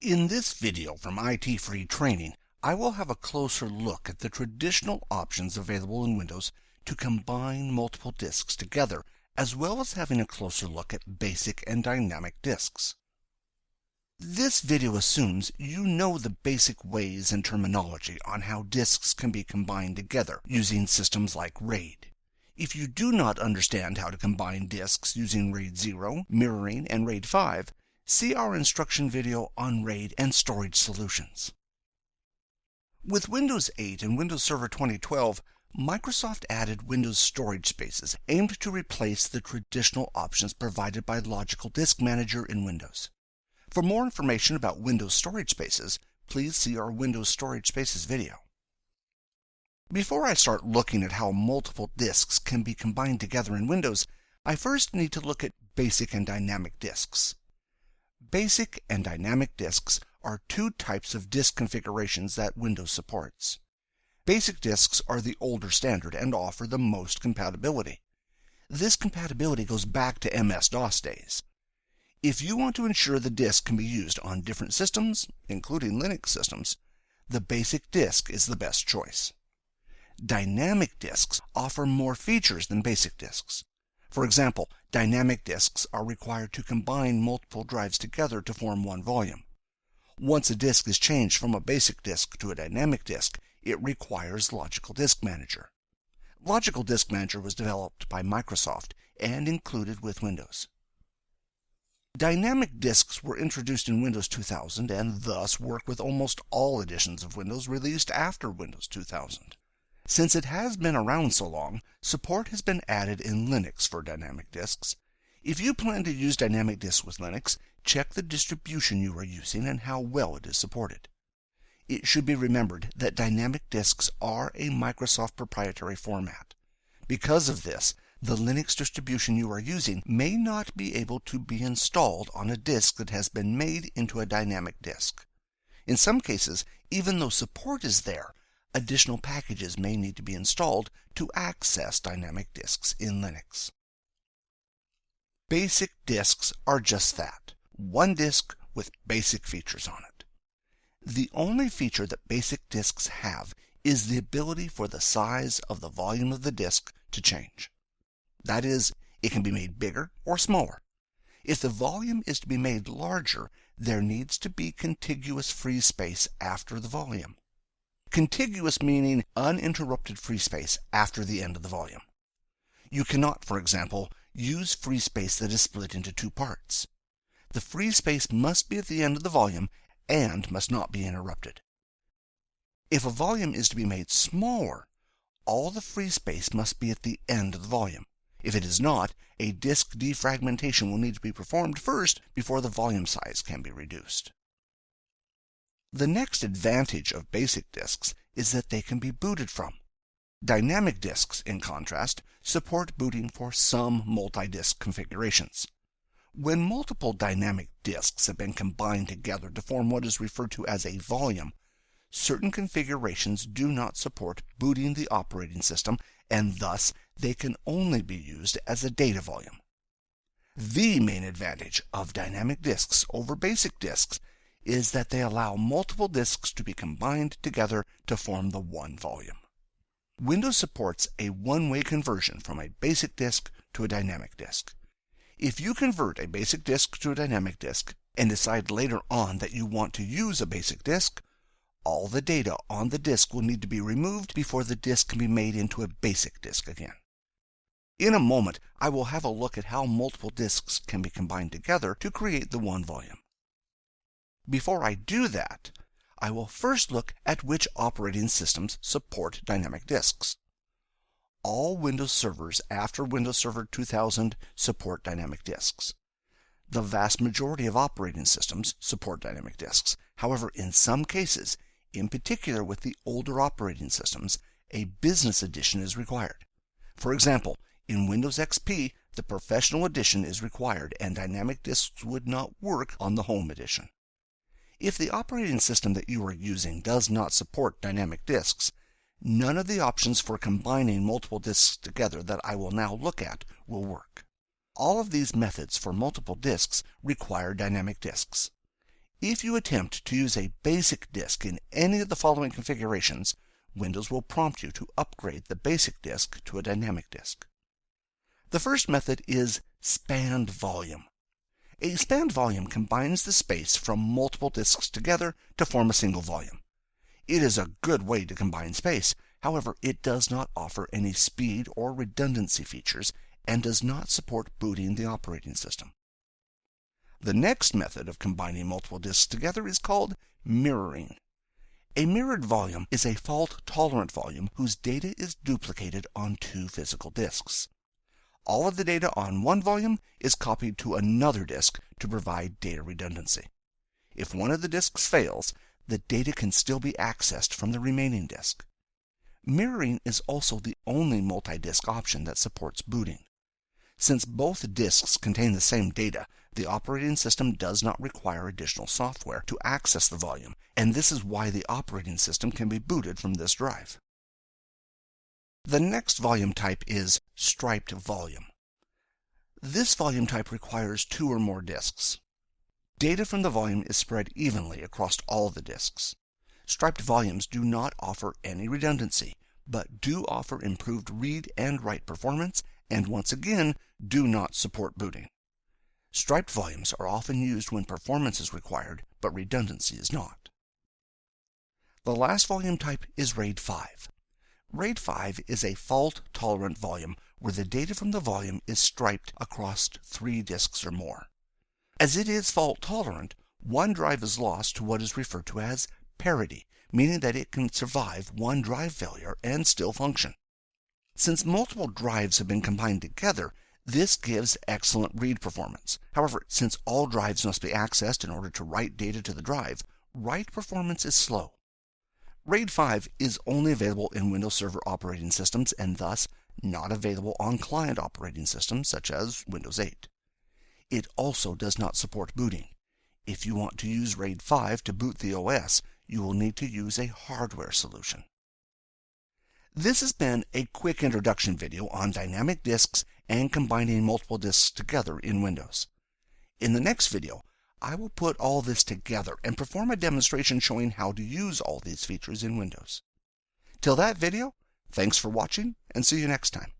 In this video from ITFreeTraining, I will have a closer look at the traditional options available in Windows to combine multiple disks together, as well as having a closer look at basic and dynamic disks. This video assumes you know the basic ways and terminology on how disks can be combined together using systems like RAID. If you do not understand how to combine disks using RAID 0, mirroring, and RAID 5, see our instruction video on RAID and storage solutions. With Windows 8 and Windows Server 2012, Microsoft added Windows storage spaces aimed to replace the traditional options provided by Logical Disk Manager in Windows. For more information about Windows storage spaces, please see our Windows storage spaces video. Before I start looking at how multiple disks can be combined together in Windows, I first need to look at basic and dynamic disks. Basic and dynamic disks are two types of disk configurations that Windows supports. Basic disks are the older standard and offer the most compatibility. This compatibility goes back to MS-DOS days. If you want to ensure the disk can be used on different systems, including Linux systems, the basic disk is the best choice. Dynamic disks offer more features than basic disks. For example, dynamic disks are required to combine multiple drives together to form one volume. Once a disk is changed from a basic disk to a dynamic disk, it requires Logical Disk Manager. Logical Disk Manager was developed by Microsoft and included with Windows. Dynamic disks were introduced in Windows 2000 and thus work with almost all editions of Windows released after Windows 2000. Since it has been around so long, support has been added in Linux for dynamic disks. If you plan to use dynamic disks with Linux, check the distribution you are using and how well it is supported. It should be remembered that dynamic disks are a Microsoft proprietary format. Because of this, the Linux distribution you are using may not be able to be installed on a disk that has been made into a dynamic disk. In some cases, even though support is there, additional packages may need to be installed to access dynamic disks in Linux. Basic disks are just that, one disk with basic features on it. The only feature that basic disks have is the ability for the size of the volume of the disk to change. That is, it can be made bigger or smaller. If the volume is to be made larger, there needs to be contiguous free space after the volume. Contiguous meaning uninterrupted free space after the end of the volume. You cannot, for example, use free space that is split into two parts. The free space must be at the end of the volume and must not be interrupted. If a volume is to be made smaller, all the free space must be at the end of the volume. If it is not, a disk defragmentation will need to be performed first before the volume size can be reduced. The next advantage of basic disks is that they can be booted from. Dynamic disks, in contrast, support booting for some multi-disk configurations. When multiple dynamic disks have been combined together to form what is referred to as a volume, certain configurations do not support booting the operating system, and thus they can only be used as a data volume. The main advantage of dynamic disks over basic disks is that they allow multiple disks to be combined together to form the one volume. Windows supports a one-way conversion from a basic disk to a dynamic disk. If you convert a basic disk to a dynamic disk and decide later on that you want to use a basic disk, all the data on the disk will need to be removed before the disk can be made into a basic disk again. In a moment, I will have a look at how multiple disks can be combined together to create the one volume. Before I do that, I will first look at which operating systems support dynamic disks. All Windows servers after Windows Server 2000 support dynamic disks. The vast majority of operating systems support dynamic disks. However, in some cases, in particular with the older operating systems, a business edition is required. For example, in Windows XP, the Professional Edition is required and dynamic disks would not work on the Home Edition. If the operating system that you are using does not support dynamic disks, none of the options for combining multiple disks together that I will now look at will work. All of these methods for multiple disks require dynamic disks. If you attempt to use a basic disk in any of the following configurations, Windows will prompt you to upgrade the basic disk to a dynamic disk. The first method is spanned volume. A spanned volume combines the space from multiple disks together to form a single volume. It is a good way to combine space. However, it does not offer any speed or redundancy features and does not support booting the operating system. The next method of combining multiple disks together is called mirroring. A mirrored volume is a fault-tolerant volume whose data is duplicated on two physical disks. All of the data on one volume is copied to another disk to provide data redundancy. If one of the disks fails, the data can still be accessed from the remaining disk. Mirroring is also the only multi-disk option that supports booting. Since both disks contain the same data, the operating system does not require additional software to access the volume, and this is why the operating system can be booted from this drive. The next volume type is striped volume. This volume type requires two or more disks. Data from the volume is spread evenly across all the disks. Striped volumes do not offer any redundancy, but do offer improved read and write performance, and once again, do not support booting. Striped volumes are often used when performance is required, but redundancy is not. The last volume type is RAID 5. RAID 5 is a fault-tolerant volume where the data from the volume is striped across 3 disks or more. As it is fault-tolerant, one drive is lost to what is referred to as parity, meaning that it can survive one drive failure and still function. Since multiple drives have been combined together, this gives excellent read performance. However, since all drives must be accessed in order to write data to the drive, write performance is slow. RAID 5 is only available in Windows Server operating systems and thus not available on client operating systems such as Windows 8. It also does not support booting. If you want to use RAID 5 to boot the OS, you will need to use a hardware solution. This has been a quick introduction video on dynamic disks and combining multiple disks together in Windows. In the next video, I will put all this together and perform a demonstration showing how to use all these features in Windows. Till that video, thanks for watching and see you next time.